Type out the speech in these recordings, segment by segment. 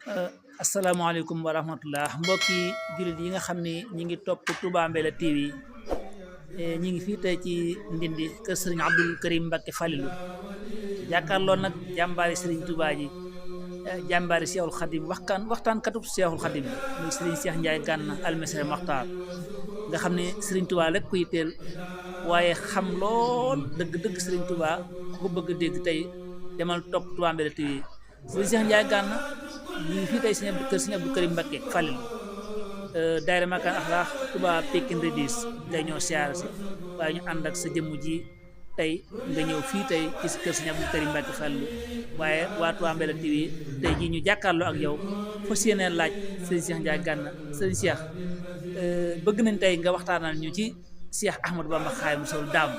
asalaamaaleykum wa rahmatullah mbokki jullit yi nga xam ne ñi ngi topp Touba Mbella TV. ñi ngi fii tey ci Ndindi kër sëriñ Abdul Karim Mbacke Falilou jàkkaarloo nag jàmbaari sëriñ Touba ji, jàmbaari Seexul Xadim waxtaan katub Seexul Xadim muy sëriñ Cheikh Ndiaye Gana Almesere Maxtaar nga xam ne sëriñ Touba rek kuy teel waaye xam lool dëgg-dëgg sëriñ Touba ku ko bëgg a dégg tey demal topp Touba Mbella TV. sëriñ Cheikh Ndiaye Gana ñu ngi fii tey kër sëriñ Abdul Karim Mbacke Falilou daayira Makane Akhlaq Touba Pikine Redis ngay ñëw siyaare si waaye ñu ànd ak sa jëmm ji tey nga ñëw fii tey ci kër sëriñ Abdul Karim Mbacke Falilou waaye waa Touba Mbella TV tey jii ñu jàkkaarloo ak yow fas yéene laaj sëriñ Cheikh Ndiaye Gana. sëriñ Cheikh bëgg nañ tey nga waxtaanal ñu ci Cheikh Ahmadou Bamba Xaadimu Rasuul daam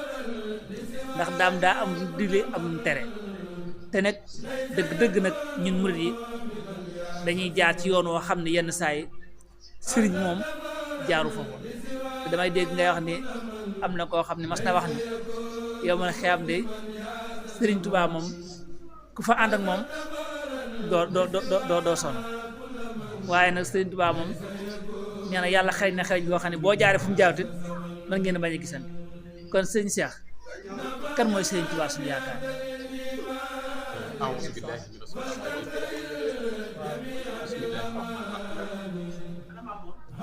ndax daam daa am lu digle am lu tere te nag dëgg-dëgg nag ñun murid yi dañuy jaar ci yoon woo xam ne yenn saa yi sëriñ moom jaaru foofu te damay dégg ngay wax ni am na koo xam ne mas na wax ni yow man xeyam de sëriñ Tuubaa moom ku fa ànd ak moom doo sonn waaye nag sëriñ Tuubaa moom nee na yàlla xëy na xëy boo xam ne boo jaaree fu mu jaawtit mën ngeen a bañ a gisante kon sëriñ Cheikh kan mooy sëriñ Tuubaa suñu yaakaar. أعوذ بالله من الشيطان الرجيم بسم الله الرحمن الرحيم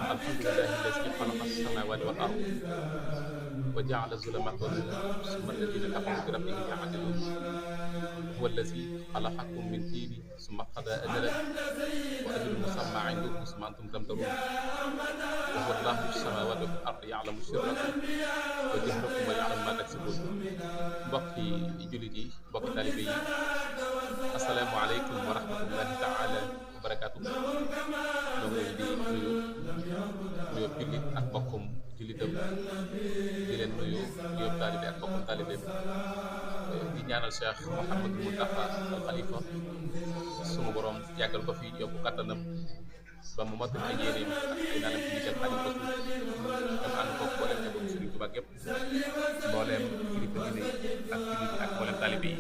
الحمد لله الذي خلق السماوات والأرض وجعل الظلمات والنور ثم الذين كفروا بربهم يعدلون هو الذي خلقكم من طين ثم قضى أجلا وأجل مسمى عنده ثم أنتم تمترون وهو الله في السماوات والأرض يعلم سركم وجهركم ويعلم ما تكسبون mbokki jullit yi mbokki taalibe yi asalaamaaleykum wa rahmatullahi taala wa barakaatu ñoo ngi leen di nuyu jullit ak mbokkum jullitam di leen nuyu taalibe ak mbokkum taalibeem di ñaanal Cheikh Mouhamadou Mountakha al Khalifa sunu borom yàggal ko fi yokku kattanam ba mu matul ay yéeneem ak ay naanam ci liggéeyal Xaadimu Rasuul dama ànd ko mboolem njabootu Sëriñ Tuubaa gépp mbooleem kilifa diine ak jullit ak mbooleem taalibe yi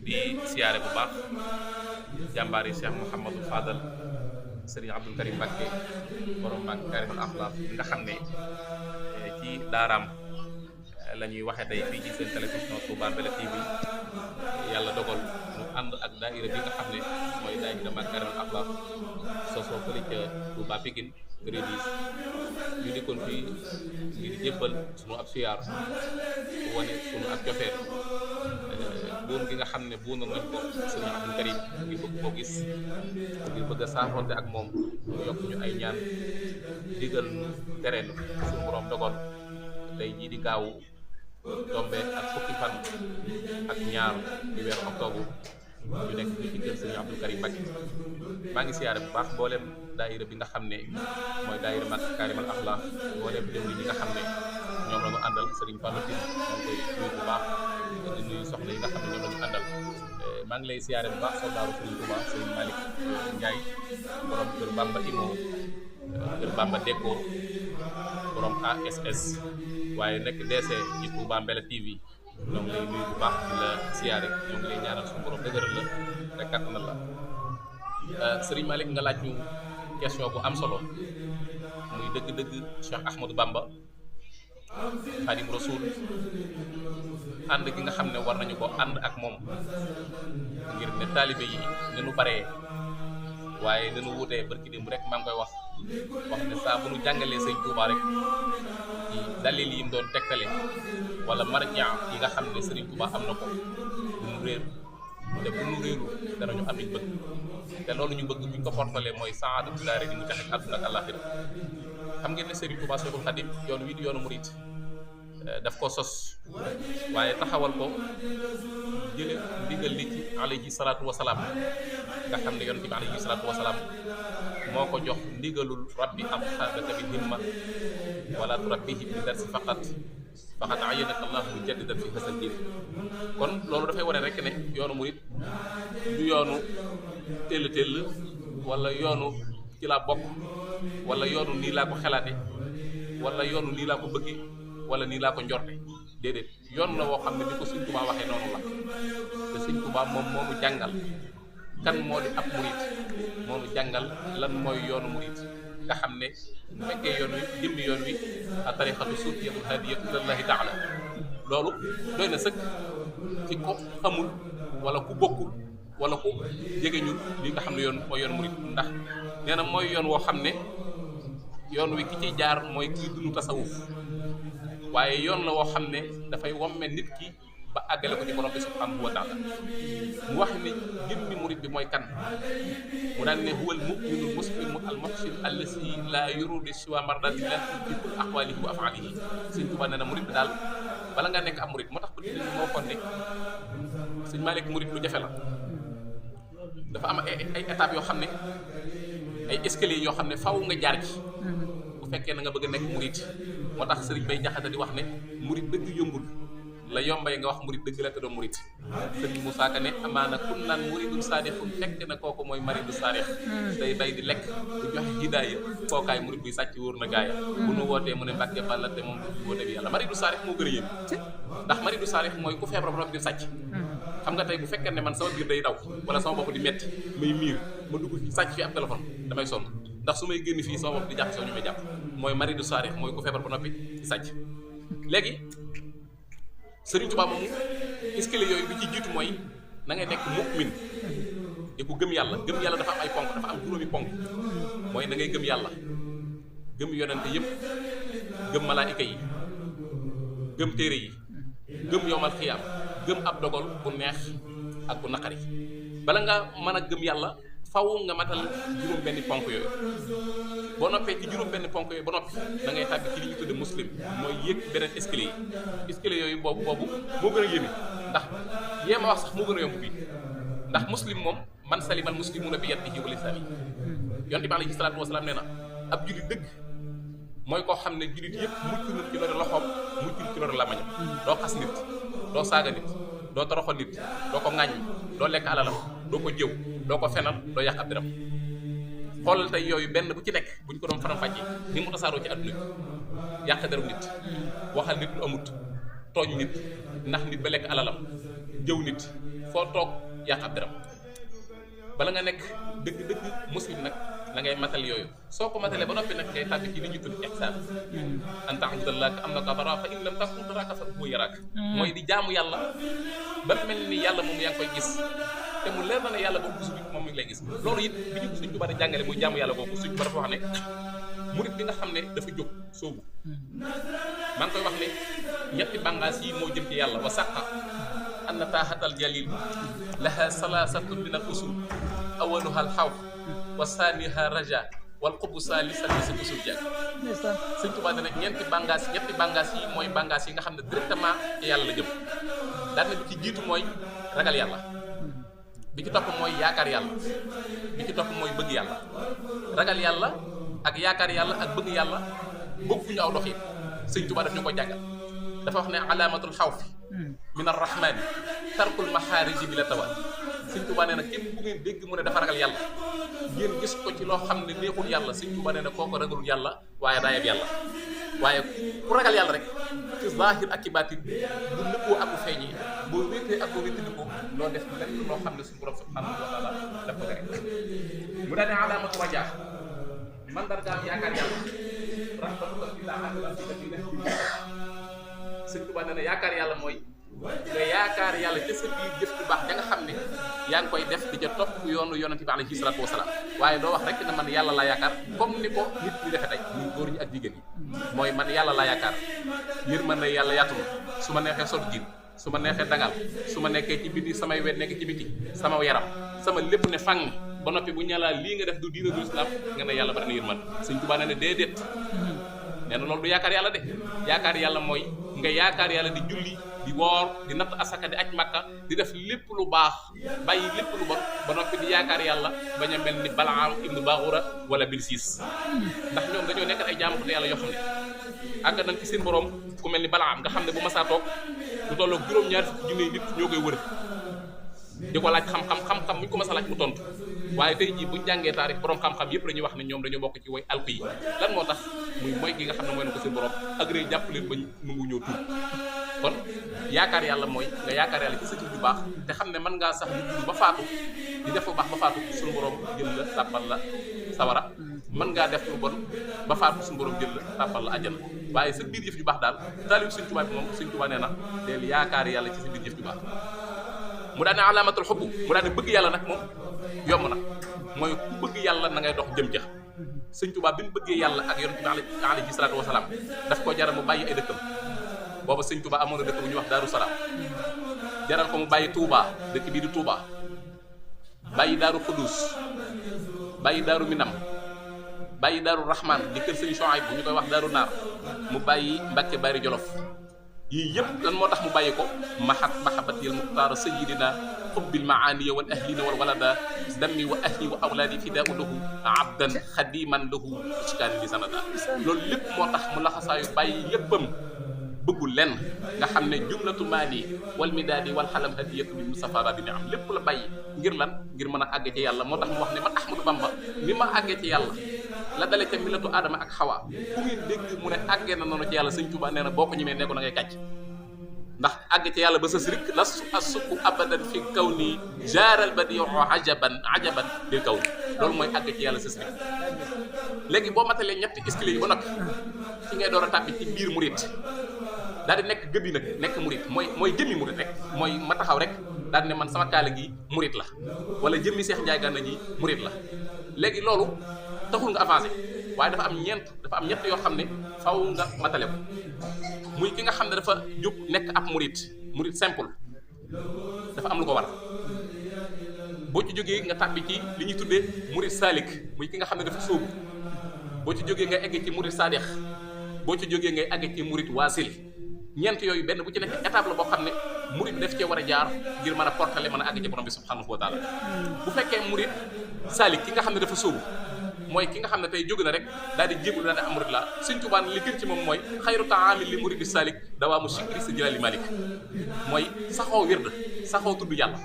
di siyaare bu baax jàmbaari Cheikh Mouhamadou Fadal Sëriñ Abdul Karim Mbacke borom Makarimal Akhlaq nga xam ne ci daaraam la ñuy waxee tey fii ci seen télévision Touba Mbella TV yàlla dogal mu ànd ak daayira bi nga xam ne mooy daayira Makarimal Akhlaq sosoo fële ca Touba Pikine Redis ñu dikkoon fii ngir jébbal sunu ab siyaar wane sunu ak cofeel buum gi nga xam ne buunoon nañ ko sëriñ Abdul Karim ngir bëgg koo gis ngir bëgg a saafonte ak moom mu yokk ñu ay ñaan digal nu tereen suñu borom dogal tey jii di gaawu tombe ak fukki fan ak ñaar di weeru octobre ñu nekk fii ci kër sëriñ Abdul Karim Mbacke maa ngi siyaare bu baax mboolem daayira bi nga xam ne mooy daayira Makarimal Akhlaq mboolem jëw yi nga xam ne ñoom la ñu àndal sëriñ Fallou Tine maa ngi koy nuyu bu baax di nuyu soxna yi nga xam ne ñoom la ñu àndal maa ngi lay siyaare bu baax soldaaru sëriñ Touba sëriñ Malick Ndiaye borom kër Bamba Imo kër Bamba Deko borom ASS waaye nekk DC ci Touba Mbella TV ñoo ngi lay nuyu bu baax di la siyaare ñoo ngi lay ñaanal suñu borom dëgëral la rek kattanal la sëriñ Malick nga laaj ñu question bu am solo muy dëgg-dëgg Cheikh Ahmadou Bamba Xaadimu Rasuul ànd gi nga xam ne war nañu ko ànd ak moom ngir ne taalibe yi ne nu baree waaye ne nu wutee barki démb rek maa ngi koy wax ne saa bu nu jàngalee sëñ Tuubaa rek ci dalil yi mu doon tegtale wala marja yi nga xam ne sëriñ Tuubaa am na ko bu nu réer te bu nu réeru danañu am liñ bëgg te loolu ñu bëgg buñ ko fortalee mooy saadatu daare di mu tax àdduna ak àllaaxira xam ngeen ne sëriñ Tuubaa Seexul Xadiim yoon wi di yoonu murit daf ko sos waaye taxawal ko jële ndigal li ci alayhi salaatu wasalaam nga xam ne yonent bi alayhi salaatu wasalaam moo ko jox ndigalul rabbi am xaadaka bi himma wala turabbihi bi darsi faqat ayyanaka allahu mujaddidan fi hasal diin kon loolu dafay wane rek ne yoonu murit du yoonu tell wala yoonu ci laa bokk wala yoonu nii laa ko xalaate wala yoonu nii laa ko bëgge wala nii laa ko njorte déedéet yoon la woo xam ne ni ko Sëñ Tuubaa waxee noonu la te Sëñ Tuubaa moom moo nu jàngal kan moo di ab murid moo nu jàngal lan mooy yoonu murid nga xam ne bu fekkee yoon wi jëmmi yoon wi a tariqatu suufiyatu hadiyatu ilallahi taala loolu doy na sëkk ci ko xamul wala ku bokkul wala ku jege ñun li nga xam ne yoon mooy yoon murid ndax nee na mooy yoon woo xam ne yoon wi ki ciy jaar mooy kii dunu tasawuf waaye yoon la woo xam ne dafay womme nit ki ba àggale ko ci borom bi subhanahu wa taala mu wax ni jëmmi murid bi mooy kan mu daan ne huwal mu'minul muslimu al muhsin allasi la yuridu siwa mardatillah fi kulli aqwalihi wa af'alihi Sëñ Tuubaa nee na murid bi daal bala nga nekk am murid moo tax ba moo kon ne Sëñ Maalik murid lu jafe la dafa am ay étapes yoo xam ne ay escaliers yoo xam ne faaw nga jaar ci bu fekkee na nga bëgg a nekk murid moo tax Sëriñ Bay Jaxate di wax ne murid dëgg yombul la yombay nga wax murid dëgg la te doo murid Sëriñ Moussa Ka ne amaana kun naan muridul saadixun fekk na kooku mooy maridu saadix day bay di lekk di joxe hidaaya kookaay murid buy sàcc wóor na gaaya bu nu wootee mu ne Mbàkke Balla te moom du woote bi yàlla maridu saadix moo gën a yéen ndax maridu saadix mooy ku feebar ba noppi di sàcc xam nga tey bu fekkee ne man sama biir day daw wala sama bopp di metti may miir ma dugg fi sàcc fi ab téléphone damay sonn ndax su may génn fii sama bopp di jàpp soo ñu may jàpp mooy maridu saadix mooy ku feebar ba noppi di sàcc léegi Sëriñ Tuubaa moomu escalier yooyu bi ci jiitu mooy na ngay nekk mu'min di ko gëm yàlla dafa am ay ponk dafa am juróomi ponk mooy da ngay gëm yàlla gëm yonente yëpp gëm malaayika yi gëm téere yi gëm yowmal xiyaam gëm ab dogal bu neex ak bu naqari bala nga mën a gëm yàlla faw nga matal juróom benni ponk yooyu boo noppee ci juróom benn ponk yooyu ba noppi da ngay tàbbi ci li ñu tudde muslim mooy yéeg beneen escalier yi escalier yooyu boobu moo gën a yéeme ndax yee ma wax sax moo gën a yomb bii ndax muslim moom man salimal muslimuna bi yadihi wa lisaani yonent bi alayhi salaatu wasalaam nee na ab jullit dëgg mooy koo xam ne jullit yëpp mucc na ci loolu loxoom mucc na ci loolu làmmiñam doo xas nit doo saaga nit doo toroxal nit doo ko ŋàññ doo lekk alalam doo ko jëw doo ko fenal doo yàq ab diram xoolal tey yooyu benn bu ci nekk buñ ko doon faram-fàccee ni mu tasaaroo ci àdduna bi yàq deru nit waxal nit lu amut tooñ nit ndax nit ba lekk alalam jëw nit foo toog yàq ab diram bala nga nekk dëgg-dëgg muslim nag la ngay matal yooyu soo ko matalee ba noppi nag ngay tàbbi ci li ñu tudd ihsaan an ta'budallaha ka annaka taraahu fa in lam takun taraahu fa huwa yaraak mooy di jaamu yàlla ba mel ni yàlla moom yaa ngi koy gis te mu leer na ne yàlla boobu gisul moom mi ngi lay gis loolu it bi ñu Sëñ Tuubaa di jàngale muy jaamu yàlla boobu Sëñ Tuubaa dafa wax ne murit bi nga xam ne dafa jóg soobu maa ngi koy wax ne ñetti bàngaas yi moo jëm ci yàlla wa saqa anna taaxatal jalil laha salaasatun min al usul awaluha al xawf wa saaniha raja wal xubu salisan si usul jag Sëñ Tuubaa ne nag ñetti bàngaas yi mooy bàngaas yi nga xam ne directement ci yàlla la jëm daal na bi ci jiitu mooy ragal yàlla bi ci topp mooy yaakaar yàlla bi ci topp mooy bëgg yàlla ragal yàlla ak yaakaar yàlla ak bëgg yàlla bokkuñu aw doxin Sëñ Tuubaa daf ñu ko jàngal dafa wax ne alaamatul xawfi min arrahmani tarkul maxaariji bi la tawal Sëñ Tuubaa nee na képp bu ngeen dégg mu ne dafa ragal yàlla ngeen gis ko ci loo xam ne neexul yàlla Sëñ Tuubaa nee na kooko ragalul yàlla waaye daa yeb yàlla waaye ku ragal yàlla rek ci zaahir ak ci baatin bu nëbboo ak bu feeñee boo wéetee ak boo wéetee ko loo def lenn loo xam ne suñu borom subhanahu wa taala daf ko tere mu daal ne alaamatu rajaa mandargaam yaakaar yàlla rahmatuka billah Sëñ Tuubaa nee na yaakaar yàlla mooy nga yaakaar yàlla ca sa biir jëf bu baax da nga xam ne yaa ngi koy def di ca topp yoonu yonente bi alayhi salaatu wasalaam waaye doo wax rek ne man yàlla laa yaakaar comme ni ko nit ñi defe tey muy góor ñi ak jigéen ñi mooy man yàlla laa yaakaar yërmande yàlla yaatu na su ma neexee sol jiin su ma neexee dangal su ma nekkee ci biti samay wet nekk ci biti sama yaram sama lépp ne fang ba noppi bu ñalaa lii nga def du diina du islam nga ne yàlla bari na yërmande Sëñ Tuubaa nee na déedéet nee na loolu du yaakaar yàlla de yaakaar yàlla mooy nga yaakaar yàlla di julli di woor di natt asaka di aj makka di def lépp lu baax bàyyi lépp lu bon ba noppi di yaakaar yàlla bañ a mel ni Balaam ibnu Baaxura wala Bilsiis ndax ñoom dañoo nekk ay jaamu ko yàlla yoo xam ne àgg nañ ci seen borom ku mel ni Balaam nga xam ne bu masaa toog lu tolloog juróom-ñaari fukki junne nit ñoo koy wër di ko laaj xam-xam muñ ko mas a laaj mu tontu waaye tey jii buñ jàngee taarix borom xam-xam yëpp dañuy wax ne ñoom dañoo bokk ci way alku yi lan moo tax muy mooy gi nga xam ne mooy na ko seen borom ak rëy jàpp leen ba nungu ñëw tuub kon yaakaar yàlla mooy nga yaakaar yàlla ci sa jëf ju baax te xam ne mën ngaa sax lu dund ba faatu di def lu baax ba faatu suñu borom jël la tàbbal la sawara mën ngaa def lu bon ba faatu suñu borom jël la tàbbal la àjjana waaye sa biir jëf ju baax daal taalib Sëñ Tuubaa bi moom Sëñ Tuubaa nee na deel yaakaar yàlla ci sa biir jëf ju baax mu daan ne alaamatul xubbu mu daan ne bëgg yàlla nag moom yomb na mooy ku bëgg yàlla na ngay dox jëm ca Sëñ Tuubaa bi mu bëggee yàlla ak yonent bi alayhi salaatu wasalaam daf ko jaral mu bàyyi ay dëkkam booba Sëñ Tuubaa amoon na dëkk bu ñuy wax Daaru Salaam jaral ko mu bàyyi Touba dëkk bii di Touba bàyyi Daaru Xudus bàyyi Daaru Minam bàyyi Daaru Rahman di kër Sëñ Chouaïb bu ñu koy wax Daaru Naar mu bàyyi Mbàkke Bari Jolof yii yëpp lan moo tax mu bàyyi ko mahabbatil muxtaar sayyidina xubbil maaniya wal ahlina wal walada dammi wa ahli wa awlaadi fidaau lahu abdan xadiman lahu iskaani li sanada loolu lépp moo tax mu laxasaayu bàyyi léppam bëggul lenn nga xam ne jumlatu maali wal midaadi wal xalam hadiyatu bil mustafa bi ni am lépp la bàyyi ngir lan ngir mën a àgge ci yàlla moo tax mu wax ne man Ahmadou Bamba ni ma àggee ci yàlla la dale ca millatu aadama ak xawa ku ngeen dégg mu ne àggee na noonu ci yàlla Sëñ Tuubaa nee na boo ko ñemee ne ko na ngay kàcc ndax àgg ci yàlla ba sës rik la asukku abadan fi kaw nii jaaral ba di yoxoo ajaban bil kaw ni loolu mooy àgg ci yàlla sës rik léegi boo matalee ñetti escalier yi ba noppi ci ngay door a tàbbi ci biir murit daal di nekk gëbi nag nekk murit mooy jëmmi murit rek mooy ma taxaw rek daal di ne man sama kaala gi murit la wala jëmmi Seex Njaay Gànna ji murit la léegi loolu taxul nga avancé waaye dafa am ñett yoo xam ne faw nga matale ko muy ki nga xam ne dafa jóg nekk ab murit simple dafa am lu ko war boo ci jógee nga tàbbi ci li ñuy tuddee murit saalik muy ki nga xam ne dafa sóobu boo ci jógee nga egg ci murit saadix boo ci jógee ngay egg ci murit waasil ñeent yooyu benn bu ci nekk étape la boo xam ne murit daf cee war a jaar ngir mën a portale mën a àgg ci borom bi subhanahu wa taala bu fekkee murit saalik ki nga xam ne dafa sóobu mooy ki nga xam ne tey jóg na rek daal di jébul daal di am murid la Sëñ Tuubaa li gën ci moom mooy xayru taamil li muridi salik dawaamu sikri sa jëlali malik mooy saxoo wird saxoo tudd yàlla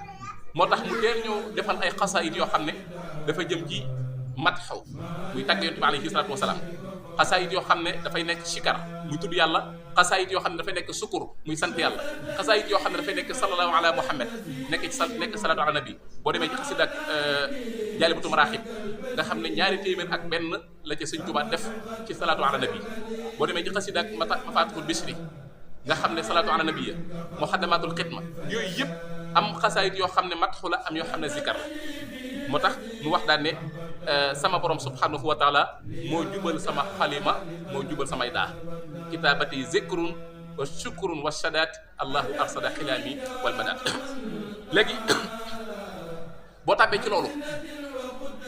moo tax mu teel ñëw defal ay xasaayit yoo xam ne dafa jëm ci matxaw muy tàgg yonent bi alayhi salaatu wasalaam xasaayit yoo xam ne dafay nekk sikar muy tudd yàlla xasaayit yoo xam ne dafay nekk sukur muy sant yàlla xasaayit yoo xam ne dafay nekk sallallahu ala muhammad nekk salaatu ala nabi boo demee ci xasida ak jaalibatu maraaxib nga xam ne 2 téeméer ak benn la ca Sëñ Tuubaa def ci salaatu ala nabi boo demee ci xasida ak mafatihul bisri nga xam ne salaatu ala nabi ya muxaddamatul xidma yooyu yëpp am xasaayit yoo xam ne matxu la am yoo xam ne zikar la moo tax mu wax daan ne sama borom subhanahu wa taala moo jubal sama xalima moo jubal samay daa kitaabati zikrun wa shukrun wa shadaat allahu arsada xilaami wal badaat léegi boo tàbbee ci loolu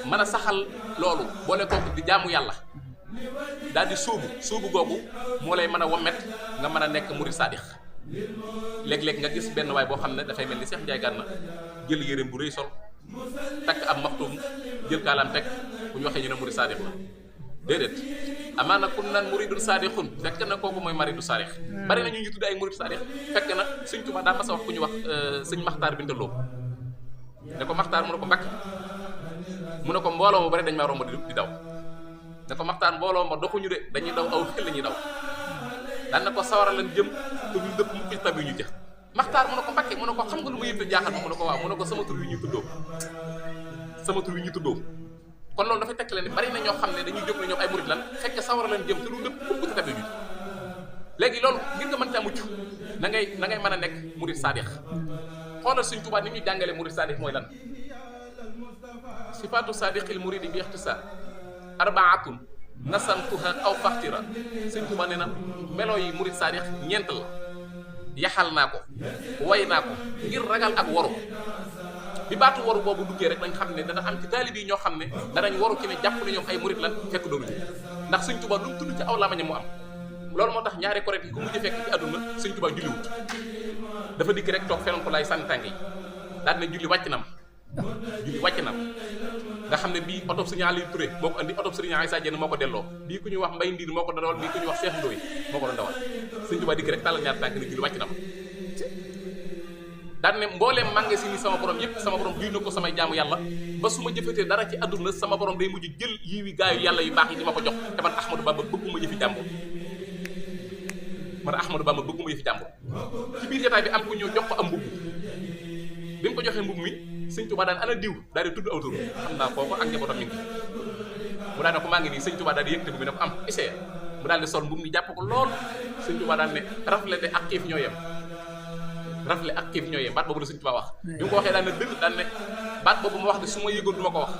mën a saxal loolu boole kooku di jaamu yàlla daal di suubu googu moo lay mën a wommet nga mën a nekk murid saadix léeg-léeg nga gis benn waay boo xam ne dafay mel ni Seex Njaay Gànna jël yéreem bu rëy sol takk ab maxtum jël kaalaam teg bu ñu waxee ñu ne murid saadix la déedéet amaana kun naan muridun saadixun fekk na kooku mooy maridu saadix bari na ñu tudd ay murid saadix fekk na Sëñ Tuubaa daa mas a wax ku ñu wax sëñ Maxtaar Bintaloo ne ko Maxtaar mu ne ko Mbàkke mu ne ko mbooloo ma bari dañ maa romb di daw ne ko Maxtaar mbooloo ma doxuñu de dañuy daw aw xel la ñuy daw daan na ko sawara lan jëm te ñu dëpp mu ci tabi ñu jëx Maxtaar mu ne ko Mbàkke mu ne ko xam nga lu ma yëpp jaaxal mu ne ko waaw mu ne ko sama tur wi ñu tuddoo kon loolu dafay tekk leen ni bari na ñoo xam ne dañuy jóg ne ñoom ay murid lan fekk sawara lan jëm te du dëpp mukk ci tabi ñu léegi loolu ngir nga mën caa mucc na ngay mën a nekk murid saadix xoolal Sëñ Tuubaa ni ñu jàngale murid saadix mooy lan sifaatu saadiqil muridi bi ixtisaar arbaatun nasantuha aw faxtira Sëñ Tuubaa nee na melo yi murid saadix ñeent la yaxal naa ko way naa ko ngir ragal ak waru bi baatu waru boobu duggee rek dañ xam ne dana am ci taalib yi ñoo xam ne danañ waru ci ne jàpp ne ñoom ay murid lan fekk doonuñu ndax Sëñ Tuubaa lu mu tudd ci aw lamañam mu am loolu moo tax ñaari koret yi ku mujj fekk ci àdduna Sëñ Tuubaa julliwut dafa dikk rek toog feneen ko lay sànni tànk yi daal ne julli wàcc na ma nga xam ne bii oto Sëriñ Aliou Touré moo ko andi oto Sëriñ Aïssa Diène moo ko delloo bii ku ñuy wax Mbay Ndiir moo ko dawal bii ku ñuy wax Cheikh Ndoye moo ko doon dawal Sëñ Tuubaa dikk rek tàllal ñaari tànk ne julli wàcc na ma daan ne mbooleem mànge si ni sama borom yëpp sama borom duy na ko samay jaamu yàlla ba su ma jëfatee dara ci àdduna sama borom day mujj jël yiwi gaayu yàlla yu baax yi di ma ko jox te man Ahmadou Bamba bëgguma yëfi jàmbur ci biir jotaay bi am ku ñëw jox ko am mbubb bi mu ko joxee mbubb mi sëñ Tuubaa daan ana diw daal di tudd aw tur xam naa kooku ak njabootam mi ngi mu daal ne ko maa ngi nii sëñ Tuubaa daal di yëkkati bu bi ne ko am essayé mu daal di sol mbubb mi jàpp ko lool sëñ Tuubaa daal ne rafle de ak xiif ñoo yem rafle ak xiif ñoo yem baat boobu la sëñ Tuubaa wax bi mu ko waxee daan ne dëgg daan ne baat boobu ma wax de su ma yëgoon du ma ko wax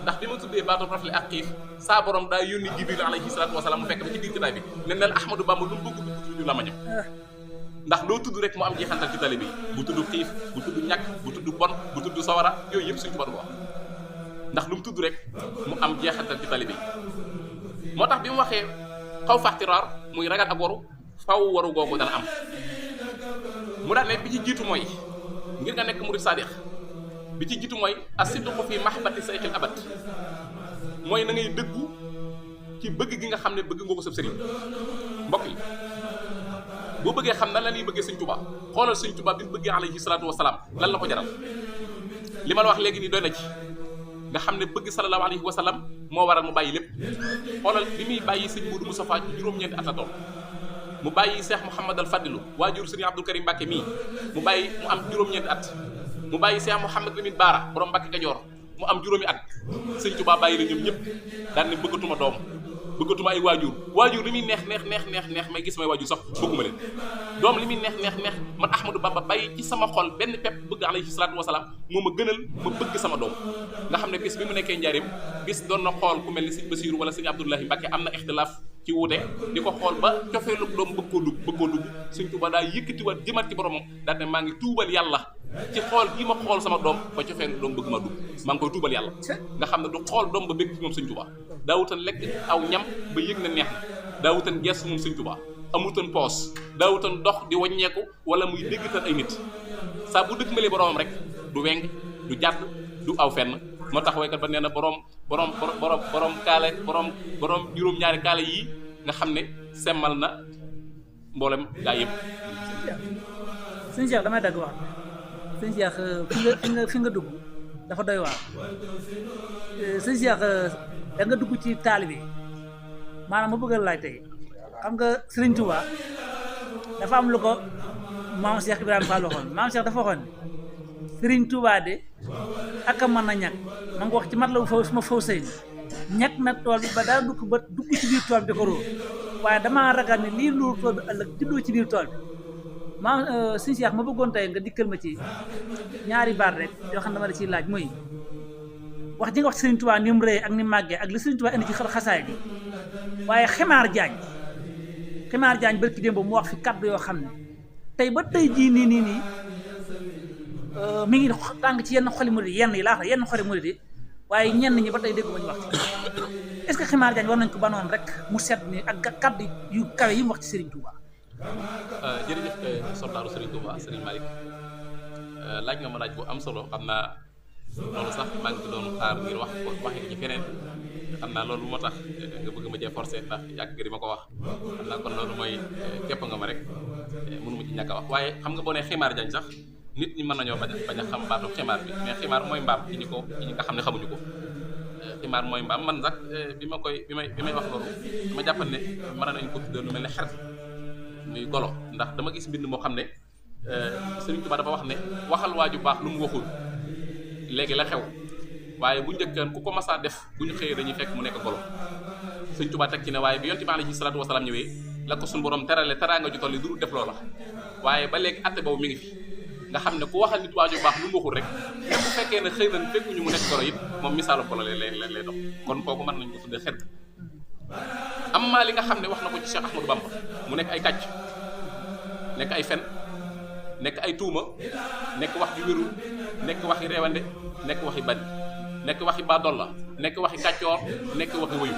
ndax bi ma tuddee baatu rafle ak xiif saa borom daa yónni Jibril alayhi salaatu wasalaam mu fekk ba ci biir jotaay bi ne neel Ahmadou Bamba lu mu bëgg du la ma ñëw ndax loo tudd rek mu am jeexantal ci tali bi bu tudd xiif bu tudd ñàkk bu tudd bon bu tudd sawara yooyu yëpp suñu tubaab du ko wax ndax lu mu tudd rek mu am jeexantal ci tali bi moo tax bi mu waxee xaw faxtiraar muy ragal ak waru faw waru googu dana am mu daan ne bi ci jiitu mooy ngir nga nekk murid sadiq bi ci jiitu mooy as-sidqu fi mahbati sayxil abad mooy na ngay dëggu ci bëgg gi nga xam ne bëgg nga ko sab sëriñ mbokk yi boo bëggee xam nan la ñuy bëggee sëñ Tuubaa xoolal sëñ Tuubaa bi mu bëggee alayhi salaatu wasalaam lan la ko jaral li ma la wax léegi nii doy na ci nga xam ne bëgg sallallahu alayhi wa sallam moo waral mu bàyyi lépp xoolal bi muy bàyyi sëñ Moodu Mustafaa juróom-ñeenti at la toll mu bàyyi Cheikh Mouhamad al Fadilu waajur sëriñ Abdul Karim Mbàkke mii mu bàyyi mu am juróom-ñeenti at mu bàyyi Cheikh Mouhamad Lamine Baara borom Mbàkke Kajoor mu am juróomi at sëñ Tuubaa bàyyi la ñoom ñëpp daan ne bëggatuma doom bëggatuma ay waajur li muy neex may gis may waajur sax bëgguma leen doom li muy neex man Ahmadou Bamba bàyyi ci sama xol benn pepp bëgg alayhi salaatu wasalaam moo ma gënal ma bëgg sama doom nga xam ne bis bi mu nekkee njaareem bis doon na xool ku mel ni sëñ Basiiru wala sëñ Abdoulahi Mbàkke am na ixtilaaf ci wuute di ko xool ba cofeelu doom bëgg koo dugg sëñ Tuubaa daa yëkkatiwaat jëmat ci boromam daal ne maa ngi tuubal yàlla ci xool gi ma xool sama doom ba cofeelu doom bëgg ma dugg maa ngi koy tuubal yàlla nga xam ne du xool doom ba bëgg ci moom sëñ Tuubaa daawutan lekk aw ñam ba yëg na neex na daawutan gees moom sëñ Tuubaa amutan poos daawutan dox di waññeeku wala muy déggtal ay nit saa bu dëgg mali boromam rek du weng du jàdd du aw fenn moo tax waykat ba nee na borom kaale borom juróom-ñaari kaale yii nga xam ne semmal na mboolem gaa yëpp. sëñ Cheikh damay dagg wax sëñ Cheikh fi nga dugg dafa doy waar sëñ Cheikh da nga dugg ci taalibe maanaam ma bëgg a laaj tey xam nga Serigne Touba dafa am lu ko maam Cheikh Ibrahima Fall waxoon maam Cheikh dafa waxoon Serigne Touba de ak a mën a ñàkk ma nga wax ci mat la ma faw sëy ñàkk na tool bi ba daa dugg ci biir tool bi di ko róor waaye damaa ragal ne lii luur tool bi ëllëg juddoo ci biir tool bi maam sëñ Cheikh ma bëggoon tey nga dikkal ma ci ñaari baat rek yoo xam ne dama la ciy laaj mooy wax ji nga wax ci Serigne Touba ni mu rëy ak ni màggee ak li Serigne Touba indi ci xasaay bi waaye Ximaar Jaañ barki démb mu wax fi kaddu yoo xam ne tey ba tey jii nii mi ngi tàng ci yenn xoli murid yenn yi laa xam yenn xoli murid yi waaye ñenn ñi ba tey déggu ma ñu wax ci est-ce que Ximaar Jaañ war nañ ko banoon rek mu set ni ak kaddu yu kawe yi mu wax ci Serigne Touba. jërëjëf soldaaru Serigne Touba Serigne Malick laaj nga ma laaj bu am solo xam naa loolu sax maa ngi doon xaar ngir waxee ci feneen xam naa loolu moo tax nga bëgg ma cee forcé ndax yàgg nga di ma ko wax xam naa kon loolu mooy képp nga ma rek mënu ma ci ñàkk a wax waaye xam nga boo nee Ximaar Jaañ sax nit ñi mën nañoo bañ a xam baatu ximaar bi mais ximaar mooy mbaam ci ñi nga xam ne xamuñu ko ximaar mooy mbaam man sax bi may wax loolu dama jàppal ne mën nañu ko tuddee lu mel ne xer muy golo ndax dama gis mbind moo xam ne Sëriñ Tuubaa dafa wax ne waxal waaju baax lu mu waxul léegi la xew waaye bu njëkkaan ku ko masaa def bu ñu xëyee dañuy fekk mu nekk golo Sëriñ Tuubaa teg ci ne waaye bi Yonent bi alayhi salaatu wasalaam ñëwee la ko suñu borom terale teraanga ju toll li du def loola waaye ba léegi atte boobu mi ngi fi nga xam ne ku waxal nit waaju baax lu mu waxul rek même bu fekkee ne xëy na fekkuñu mu nekk golo it moom misaalu golo lay dox kon kooku mën nañu ko tuddee xet am maa li nga xam ne wax na ko ci Cheikh Ahmadou Bamba mu nekk ay kàcc nekk ay fen nekk ay tuuma nekk wax ju wérul nekk waxi reewande nekk waxi bandi nekk waxi baadolla nekk waxi kàccoor nekk waxi wëyu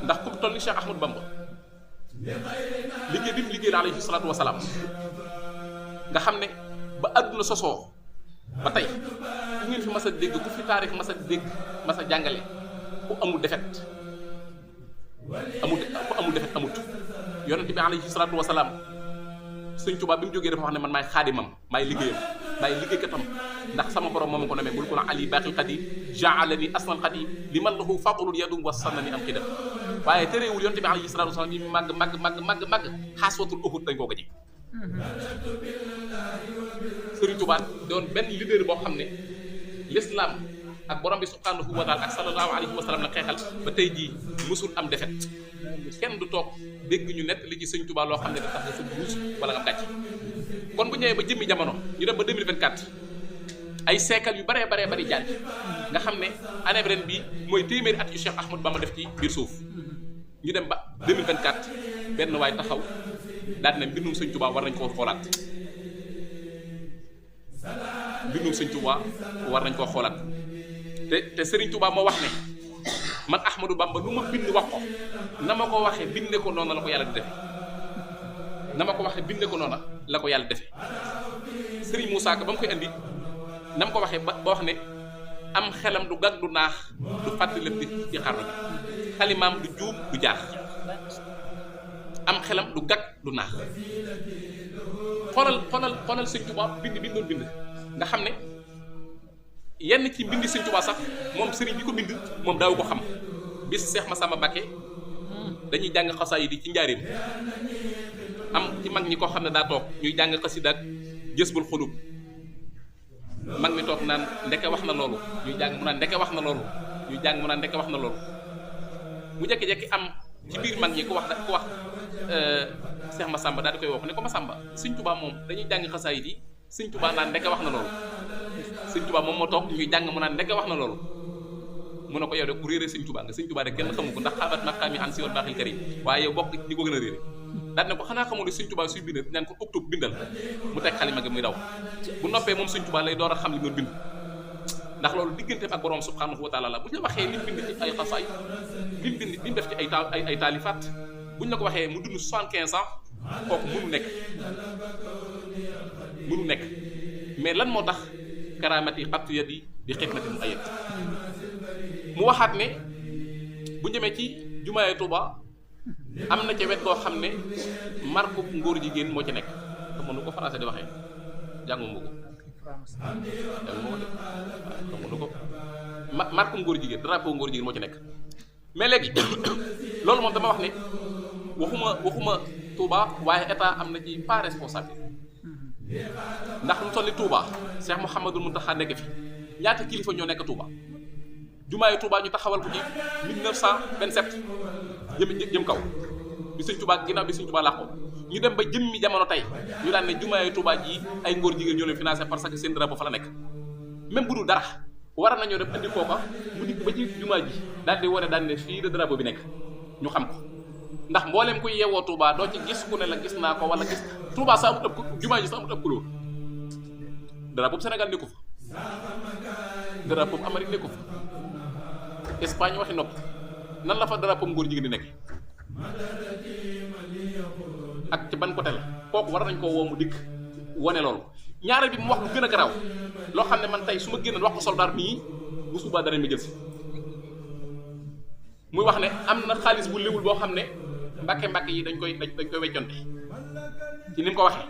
ndax ku toll ni Cheikh Ahmadou Bamba liggéey bi mu liggéey la alayhi salaatu wasalaam nga xam ne ba àdduna sosoo ba tey ku ngeen fi mas a dégg ku fi taarix mas a dégg mas a jàngale ku amul defet amut yonent bi alayhi salaatu wasalaam Sëñ Tuubaa bi mu jógee dafa wax ne man maay xaadimam maay liggéeyam maay liggéeykatam ndax sama borom moom ko namee bul ko na ali baaxil xadim jaalani asnal xadim li man lahu fadlul yadum wa sannani am xidam waaye tereewul yonent bi alayhi salaatu wasalaam yi màgg xaaswatul uhud dañ koo ko ji Sëriñ Tuubaa doon benn leader boo xam ne l'islam ak borom bi subhanahu wa taala ak sallallahu alayhi wa sallam la xeexal ba tey jii musul am defet kenn du toog dégg ñu nett li ci Sëriñ Tuubaa loo xam ne da tax nga sa buus wala nga gàcc kon bu ñëwee ba jëmmi jamono ñu dem ba 2024 ay siècle yu baree bari jaar nga xam ne année ren bi mooy téeméeri at yu Cheikh Ahmadou Bamba def ci biir suuf ñu dem ba 2024 benn waay taxaw daal ne mbindum Sëñ Tuubaa war nañ koo xoolaat mbindum Sëñ Tuubaa war nañ koo xoolaat te Sëriñ Tuubaa moo wax ne man Ahmadou Bamba lu ma bind wax ko na ma ko waxee binde ko noonu la ko yàlla di defe na ma ko waxee binde ko noonu la ko yàlla defe Sëriñ Moussa Ka ba mu koy andi na ma ko waxee ba wax ne am xelam du gag du naax du fàttali lépp ci xarnu bi xalimaam du juum du jaax am xelam du gag du naax xoolal Sëñ Tuubaa bind bi doon bind nga xam ne yenn ci mbindi Sëñ Tuubaa sax moom sëriñ bi ko bind moom daaw ko xam bis Seex Masamba Mbàkke dañuy jàng xasaayid yi ci njaareem am ci mag ñi ko xam ne daa toog ñuy jàng xasida ak Jazbul Xuluub mag mi toog naan ndeke wax na loolu ñuy jàng mu naan ndeke wax na loolu ñuy jàng mu naan ndeke wax na loolu mu jekki-jekki am ci biir mag ñi ku wax Seex Masamba daal di koy wax ne ko Masamba Sëñ Tuubaa moom dañuy jàng xasaayid yi Sëñ Tuubaa naan ndeke wax na loolu Sëñ Tuubaa moom moo toog ñuy jàng mu naan ndeke wax na loolu mu ne ko yow de ku réere Sëñ Tuubaa nga Sëñ Tuubaa de kenn xamu ko ndax xaabat maqaami an siwal baaxil karim waaye yow bokk ñi ko gën a réere daal ne ko xanaa xamul ne Sëñ Tuubaa suy bind naan ko uktub bindal mu teg xalima gi muy daw bu noppee moom Sëñ Tuubaa lay door a xam li nga bind ndax loolu digganteem ak borom subhanahu wa taala la bu ñu la waxee li mu bind ci ay xasaay li mu bind li mu def ci ay taalifaat bu ñu la ko waxee mu dund 75 ans kooku mënu nekk mais lan moo tax karaamati xattu yadi di xidmati mu ayat mu waxaat ne bu jëmee ci jumaay Tuuba am na ca wet koo xam ne marque ngóor jigéen moo ci nekk te mënu ko français di waxee jànguma ko xamuñu ko marque ngóor jigéen drapeau ngóor jigéen moo ci nekk mais léegi loolu moom dama wax ne waxuma Touba waaye état am na ci pas responsable ndax lu toll ni Touba Cheikh Mouhamadul Mountakha nekk fi ñaata kilifa ñoo nekk Touba jumaayu Touba ñu taxawal ko ci 1927 jëm kaw bi Sëñ Touba ginnaaw bi Sëñ Touba làqoo ñu dem ba jëmmi jamono tey ñu daan ne jumaayu Touba ji ay ngóor jigéen ñoo leen financé parce que seen drapeau fa la nekk même bu dul dara war nañoo dem andi kooka mu dikk ba ci jumaa ji daal di wane daal ne fii la drapeau bi nekk ñu xam ko ndax mboolem kuy yeewoo Touba doo ci gis ku ne la gis naa ko wala gis Touba sa amut ëpp jumaa ji sa amut ëpp couleur drapeau Sénégal nekku fa drapeau Amérique nekku fa Espagne waxi nopp nan la fa drapeau ngóor jigéen di nekk ak ci ban côté la kooku war nañ koo woo mu dikk wane loolu ñaareel bi mu wax lu gën a garaaw loo xam ne man tey su ma génnoon wax ko soldat mii bu subaa dara mi jël si muy wax ne am na xaalis bu léwul boo xam ne mbàkke yi dañ koy wecconte ci ni mu ko waxee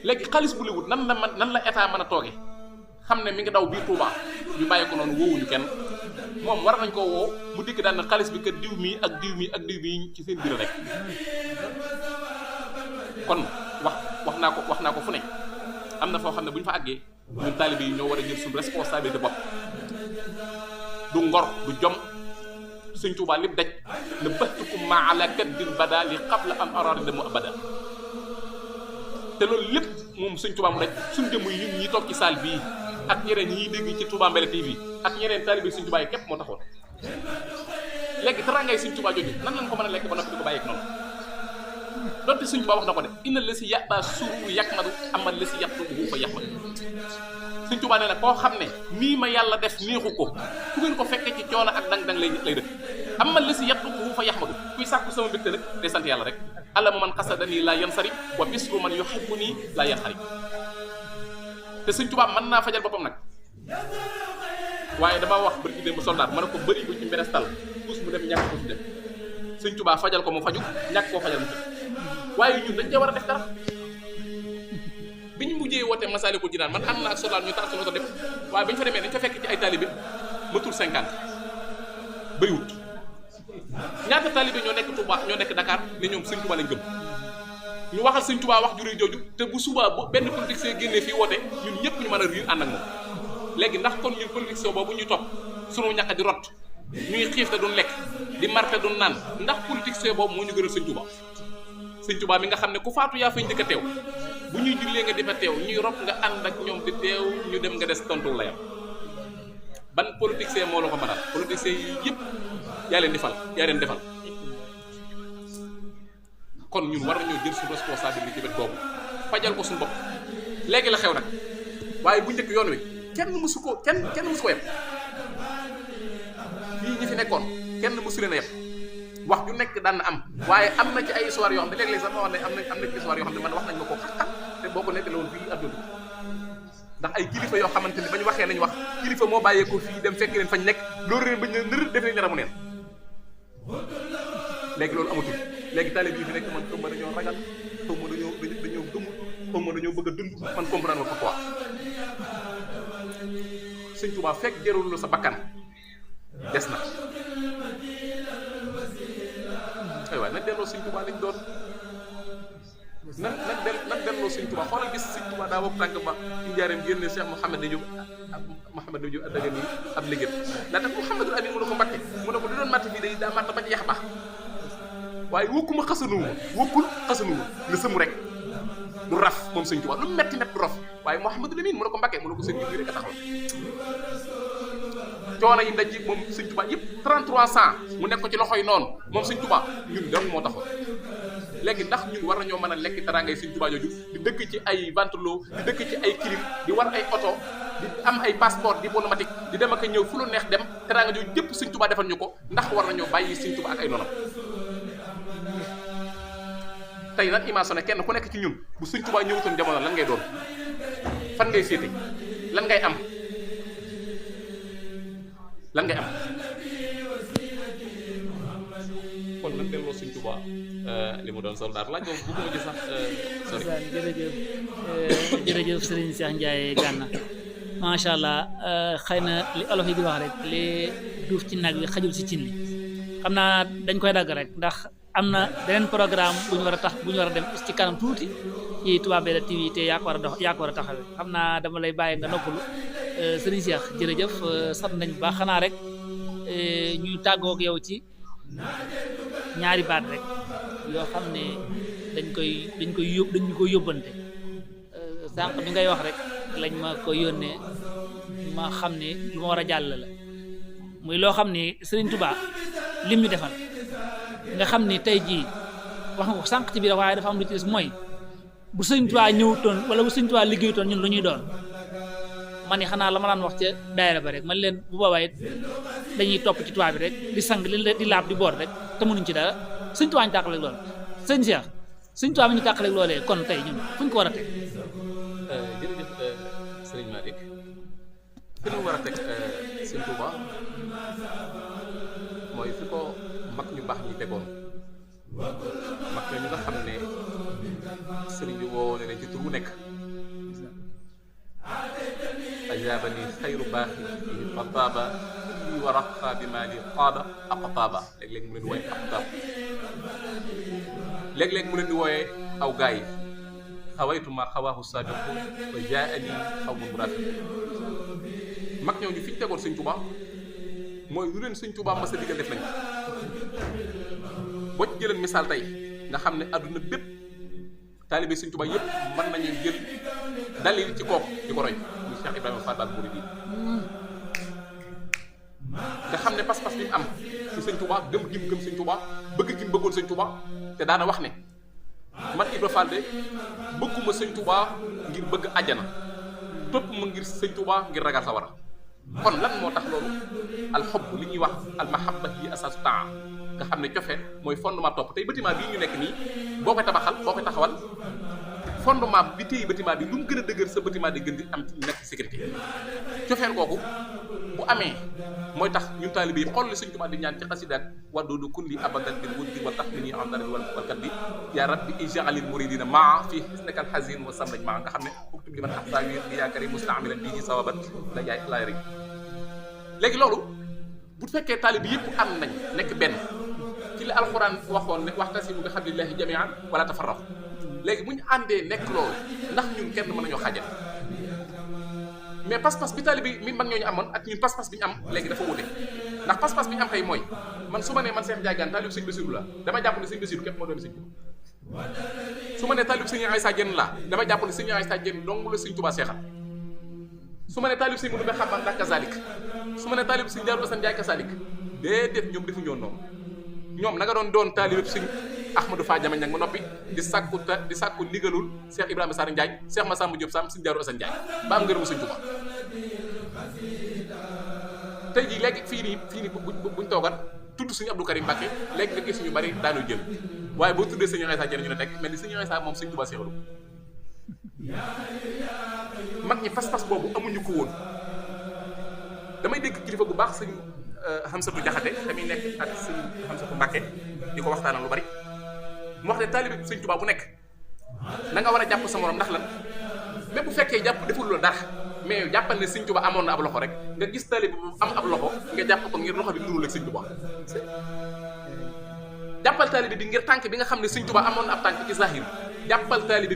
léegi xaalis bu léwul nan la état mën a tooge xam ne mi ngi daw biir Touba ñu bàyyi ko noonu woowuñu kenn moom war nañ koo woo mu dikk daan na xaalis bi kat diw mii ak diw mii ci seen biir rek kon wax naa ko fu ne am na foo xam ne bu ñu fa àggee ñun taalibe yi ñoo war a jël suñu responsabilité bopp du ngor du jom Sëñ Tuubaa lépp daj na baxtukum ma ala kaddil bada li qabla an arada mu abada te loolu lépp moom Sëñ Tuubaa mu daj suñu jëmm yi ñun ñi toog ci salle bii ak ñeneen ñiy dégg ci Touba Mbella TV ak ñeneen taalibe Sëñ Tuubaa yi képp moo taxoon léegi teraangay Sëñ Tuubaa jooju nan lañ ko mën a lekk ba noppi di ko bàyyi ak noonu donte Sëñ Tuubaa wax na ko de inna la si yàbaa suru yakmadu amal la si yàqtubu fa yaxmadu Sëñ Tuubaa nee na koo xam ne nii ma yàlla def neexu ko fu ngeen ko fekkee ci coono ak dang-dang lay dëkk amal la si yàqtubu fa yaxmadu kuy sàkku sama mbégte nag day sant yàlla rek alla ma man xasadanii laa yansari wa bisru man yuhibbuni laa yanxari te Sëñ Tuubaa mën naa fajal boppam nag waaye damaa wax bëri ci démb soldat ma ne ko bëri bu ci mberestal tous mu dem ñàkk ko ci dem Sëñ Tuubaa fajal ko mu faju ñàkk koo fajal mu faju waaye ñun dañ cee war a def dara bi ñu mujjee woote Masaalikul Jinaan man am naa ak soldat ñu tax suñu ko def waaye ba ñu fa demee dañ fa fekk ci ay taalibe matul 50 bëriwut ñaata taalibe ñoo nekk Touba ñoo nekk Dakar ne ñoom Sëñ Tuubaa lañ gëm ñu waxal Sëñ Tuubaa wax juré jooju te bu subaa bu benn politicien génnee fii woote ñun ñëpp ñu mën a riir ànd ak moom léegi ndax kon ñun politicien boobu ñu topp sunu ñàkk di rot ñuy xiif te duñ lekk di mar te duñ naan ndax politicien boobu moo ñu gënal Sëñ Tuubaa Sëñ Tuubaa mi nga xam ne ku faatu yaa fay njëkk a teew bu ñuy jullee nga defa teew ñuy rob nga ànd ak ñoom di teew ñu dem nga des tontu la yam ban politicien moo la ko mënal politicien yi yëpp yaa leen defal kon ñun war nañoo jël suñu responsabilité ci bët boobu fajal ko suñu bopp léegi la xew nag waaye bu njëkk yoon wi kenn mësu ko yem fii ñi fi nekkoon kenn mësu leen a yem wax ju nekk daan na am waaye am na ci ay histoire yoo xam ne léeg-léeg sax ma wax ne am na ci histoire yoo xam ne man wax nañ ma ko xat te boo ko nekk la woon fii adduna ndax ay kilifa yoo xamante ni ba ñu waxee nañ wax kilifa moo bàyyeekoo fii dem fekk leen fañ nekk loolu leen bañ nër def nañ yaramu neen léegi loolu amatul léegi taalib yi fi nekk man xaw ma dañoo ragal xaw ma dañoo gëmul xaw ma dañoo bëgg a dund man comprendre ma pourquoi Sëñ Tuubaa fekk jarul la sa bakkan des na ay waay nag delloo Sëñ Tuubaa lañ doon nag delloo Sëñ Tuubaa xoolal gis Sëñ Tuubaa daa bopp tànk ba ci njaareem génne Cheikh Mouhamed Diop addaga nii ab liggéey daa tax Mouhamadul Amin mu ne ko Mbakke mu ne ko di doon matt fii day daa matt ba ci yax baax waaye wokkuma xasanuwuma la sëmu rek du raf moom Sëñ Tuubaa lu metti du raf waaye Mouhamadul Amin mu ne ko Mbakke mu ne ko sëñ bi rek a taxaw coono yi ndaj yi moom Sëñ Tuubaa yëpp 3300 mu nekk ko ci loxoy noonu moom Sëñ Tuubaa ñun donc moo taxoon léegi ndax ñun war nañoo mën a lekk teraangay Sëñ Tuubaa jooju di dëkk ci ay ventilo di dëkk ci ay clim di war ay oto di am ay passeport diplomatique di dem ak ñëw fu lu neex dem teraanga jooju jëpp Sëñ Tuubaa defal ñu ko ndax war nañoo bàyyi Sëñ Tuubaa ak ay noonam tey nag imagine kenn ku nekk ci ñun bu Sëñ Tuubaa ñëwutoon jamono lan ngay doon fan ngay féete lan ngay am kon nag delloo Sëñ Tuubaa li mu doon soldaar laaj boobu bu ko gis sax sori. jërëjëf Serigne Cheikh Ndiaye Gana macha allah xëy na li olof yi di wax rek li duuf ci nag wi xajul si cin li xam naa dañ koy dagg rek ndax am na beneen programme bu ñu war a dem ci kanam tuuti ci Touba Mbella TV te yaa ko war a taxawee xam naa dama lay bàyyi nga noppalu Serigne Cheikh jërëjëf sant nañ bu baax xanaa rek ñuy tàggoo ak yow ci ñaari baat rek yoo xam ne dañ koy yóbbante sànq bi ngay wax rek lañ ma ko yónnee ma xam ne lu ma war a jàll la muy loo xam ne Serigne Touba lim ñu defal nga xam ne tey jii wax nga ko sànq ci biir waaye dafa am lu ci des mooy bu Serigne Touba ñëwutoon wala bu Serigne Touba liggéeyutoon ñun lu ñuy doon man ni xanaa la ma daan wax ca daayira ba rek man leen bu boobaa it dañuy topp ci Touba bi rek di sang di laab di boor rek te mënuñ ci dara Sëñ Touba ñu tàqaleeg loolu sëñ Cheikh Sëñ Touba mi ñu tàqaleeg loolee kon tey ñun fu ñu ko war a teg. jërëjëf Serigne Malick fi ñu war a teg Sëñ Touba mooy fi ko mag ñu baax ñi tegoon mag ñooñu nga xam ne Serigne bi woo leen ci tur wu nekk. ajaabani xayru baaxi fa taaba lii wa raqa bi maa li qaada aqtaaba léeg-léeg mu leen di wooye aqtaab léeg-léeg mu leen di wooye aw gaa yi xawaytu ma xawaahu saabiqu wa jaani xaw ma muraafiq mag ñooñu fi ñu tegoon Sëñ Tuubaa mooy lu leen Sëñ Tuubaa mas a digal def nañ boo ci jëleen misaal tey nga xam ne adduna bépp taalibe Sëñ Tuubaa yëpp mën nañu jël dalil ci kooku di ko roy muy Cheikh Ibrahima Fall Baal Mouridine nga xam ne pas-pas bi mu am ci Sëñ Tuubaa gëm gi mu gëm Sëñ Tuubaa bëgg gi mu bëggoon Sëñ Tuubaa te daana wax ne man Ibra Fall de bëgguma Sëñ Tuubaa ngir bëgg àjjana topp ma ngir Sëñ Tuubaa ngir ragal sawara kon lan moo tax loolu alxobb li ñuy wax almahabba yi asaasu taa nga xam ne cofeel mooy fondement topp tey bâtiment bii ñu nekk nii boo koy taxawal fondement bi téye bâtiment bi lu mu gën a dëgër sa bâtiment di gën di am nekk sécurité cofeel kooku bu amee mooy tax ñun taalibe yi xool li Sëñ Tuubaa di ñaan ci xasidaat waddudu kulli abadan bil wuddi wa taxmini an darari wal kadbi yaa rabbi ij'alil muridina maa fi hisnikal hazin wa samraj maa nga xam ne uktub li man ahsa wi yaa karim musta'milan bihi sawaban la yaay laay rek léegi loolu bu fekkee taalibe yëpp am nañ nekk benn ci li alxuraan waxoon ne waxtasimu bi hablillahi jami'an wala tafarraqu léegi bu ñu àndee nekk loolu ndax ñun kenn mën nañoo xaajal mais pas-pas bi taalibe bi mi mag ñooñu amoon ak ñun pas-pas bi ñu am léegi dafa wute ndax pas-pas bi ñu am kay mooy man su ma nee man Cheikh Ndiaye Gane taalibe sëñ Bassirou la dama jàpp ne sëñ Bassirou képp moo doomi sëñ Touba su ma nee taalibe sëñ Aïssa Diène la dama jàpp ne sëñ Aïssa Diène dong la sëñ Touba seexal su ma nee taalibe sëñ Moudou Xaban ndax kazalik su ma nee taalibe sëñ Darou Assane Ndiaye kazalik déedéet ñoom defuñu woon noonu ñoom na nga doon taalibe sëñ Ahmadou Fa Jama Ñang ma noppi di sàkku ndigalul Cheikh Ibrahima Sarr Ndiaye Cheikh Massamba Diop Sam sëñ Darou Assane Ndiaye ba am ngërëmu sëñ Touba tey jii léegi fii nii buñ toogat tudd sëñ Abdou Karim Mbacké léegi nga gis ñu bari daanu jël waaye boo tuddee sëñ Aïssa Diène ñu ne teg mel ni sëñ Aïssa moom sëñ Touba seexalu mag ñi pas-pas boobu amuñu ko woon damay dégg kilifa bu baax sëñ Hamsatou Diakhaté tamit nekk ak sëñ Hamsatou Mbacké di ko waxtaanal lu bari mu wax ne taalibe sëñ Touba bu nekk na nga war a jàpp sa morom ndax lan même bu fekkee jàpp deful la dara mais jàppal ne sëñ Touba amoon na ab loxo rek nga gis taalibe bu am ab loxo nga jàpp ko ngir loxo bi nurul ak sëñ Touba jàppal taalibe bi ngir tànk bi nga xam ne sëñ Touba amoon na ab tànk ci zahir jàppal taalibe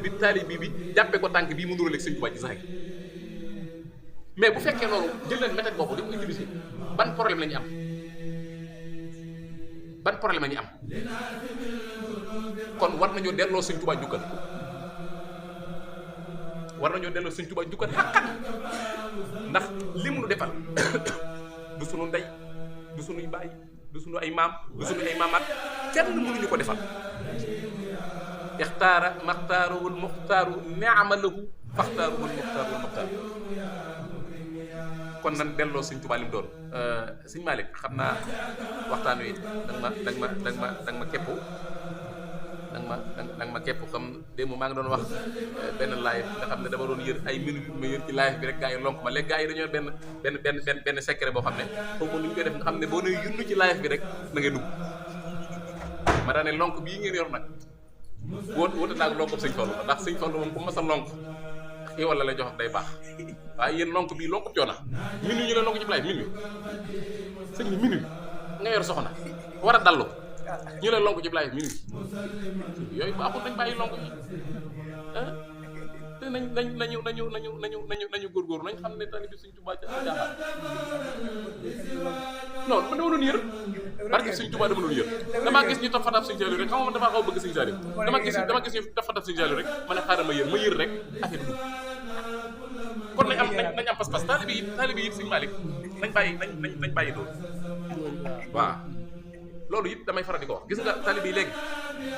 bi jàppee ko tànk bii mu nurul ak sëñ Touba ci zahir mais bu fekkee loolu jël leen méthode boobu di ko utiliser ban problème la ñu am kon war nañoo delloo sëñ Touba njukkal xaqat ndax li mu nu defal du sunu ndey du sunuy baay du sunu ay maam du sunu ay maamaat kenn mënuñu ko defal ixtaara maxtaaruwul muxtaaru neamalahu faxtaaruwul muxtaaruwul muxtaaru kon nan delloo sëñ Touba li mu doon sëñ Malick xam naa waxtaan wi danga ma képp danga ma képp xam démb maa ngi doon wax benn live nga xam ne dama doon yër ay minutes ma yër ci live bi rek gaa yi lonk ma léegi gaa yi dañoo benn secret boo xam ne foofu nu ñu koy def nga xam ne boo nee yundu ci live bi rek na ngay dugg ma daane lonk bii ngeen yor nag wóote naa ko lonk sëñ Fallu ndax sëñ Fallu moom ku ma sa lonk xii wala lay jox day baax waaye yéen lonk bii lonk coona minuit ñu leen lonk ci live minuit sëñ bi minuit nga yor soxna war a dallu ñu leen lonk ci live minuit yooyu baaxul nañ bàyyi lonk yi te nañu góorgóorlu nañ xam ne tali bi Sëñ Tuubaa jaaxal non man dama doon yër barke Sëñ Tuubaa dama doon yër damaa gis ñu taf fataf Sëñ Saliou rek xam nga man damaa xaw a bëgg Sëñ Saliou dama gis ñu taf fataf Sëñ Saliou rek ma ne xaaral ma yër rek affaire dugg kon nañ am pas-pas taalibe yi Sëñ Malick nañ bàyyi loolu waaw loolu it damay faral di ko wax gis nga taalibe yi léegi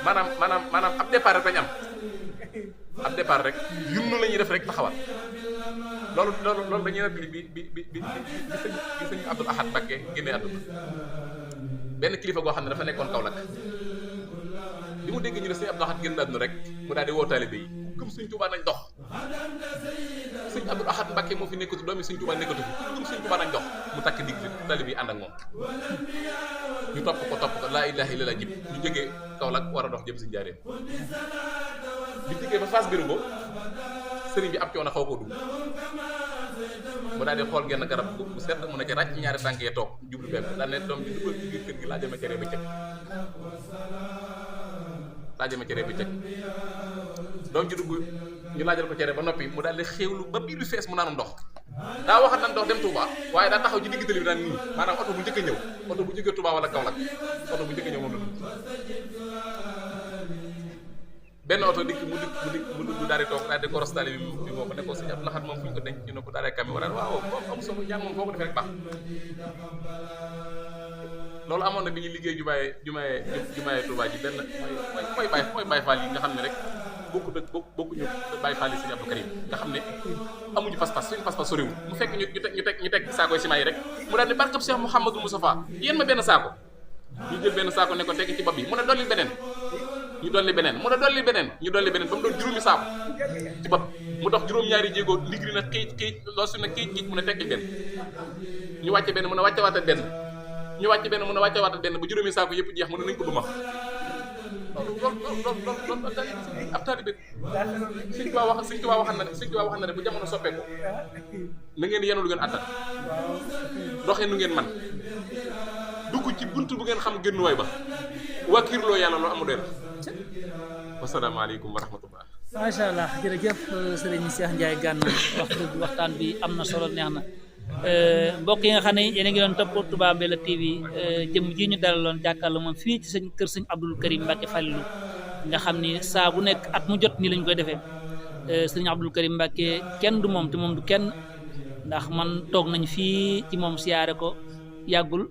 maanaam ab départ rek lañ am ab départ rek yunnu la ñuy def rek taxawal loolu dañuy nag bi sëñ Abdoul Ahad Mbacké génnee àdduna benn kilifa goo xam ne dafa nekkoon Kaolack bi mu dégg ñu ne sëñ Abdoul Ahad génn àdduna rek mu daal di woo taalibe yi gëm sëñ Tuubaa nañ dox sëñ Abdoul Ahad Mbacké moo fi nekkatu doomi sëñ Tuubaa nekkatu fi gëm sëñ Tuubaa nañ dox mu takk digg taalibe yi ànd ak moom ñu topp ko laa ilaaha illallaah jib ñu jógee Kaolack war a dox jëm si Njaaréem bi diggee ba Fass Birumbo sëriñ bi ab coono xaw koo dugg mu daal di xool genn garab bu sedd mu ne ci ràcc ñaari tànk yee toog jublu benn daal ne doom ji duggal ci biir kër gi laajal ma cere ba cëg doom ji dugg ñu laajal ko cere ba noppi mu daal di xéewlu ba biir bi fees mu naanum ndox daa waxat nan ndox dem Touba waaye daa taxaw ci digg tali bi daan nii maanaam oto bu njëkk a ñëw oto bu jógee Touba wala Kaolack oto bu njëkk a ñëw moom la benn oto dikk mu dugg daal di toog daal di ko ros daal bi moo ko nekkoon sëñ Abdou Lahad moom fu ñu ko denc ñu ne ko daal di kami wala waaw am solo jàng moom foo ko defee rek baax loolu amoon na bi ñuy liggéey jumaay Touba ji benn mooy Baye Fall yi nga xam ne rek bokkuñu Baye Fall yi sëñ Abdou Karim nga xam ne amuñu pas-pas suñu pas-pas soriwul mu fekk ñu teg saako ciment yi rek mu daal di barkab Cheikh Mouhamadou Moustapha yéen ma benn saako ñu jël benn saako ne ko teg ci bopp bi mu ne dolli beneen ñu dolli beneen ba mu doon juróomi saako ci bopp mu dox juróom-ñaari jéego ligri na këyit lool su ne këyit mu ne tekkil benn ñu wàcce benn mu ne wàcce waatal benn ñu wàcce benn mu ne wàcce waatal benn ba juróomi saako yëpp jeex mu ne nañ ko duma loolu ab taalibe Sëñ Tuubaa waxan na ne bu jamono soppeeku na ngeen yenu lu ngeen attan doxee nu ngeen man dugg ci bunt bu ngeen xam génnuwaay ba wakiirloo yàlla loolu amul doy na wasalaamaaleykum wa rahmatullah macha allah jërëjëf sëriñ Cheikh Ndiaye Gana wax dëgg waxtaan bi am na solo neex na mbokk yi nga xam ne yéen a ngi doon topp Touba Mbella TV jëm ji ñu dalaloon jàkkaarloo moom fii ci sëñ kër sëñ Abdou Karim Mbacke Fallilou nga xam ni saa bu nekk at mu jot nii lañ koy defee sëñ Abdou Karim Mbacke kenn du moom te moom du kenn ndax man toog nañ fii ci moom siyaare ko yàggul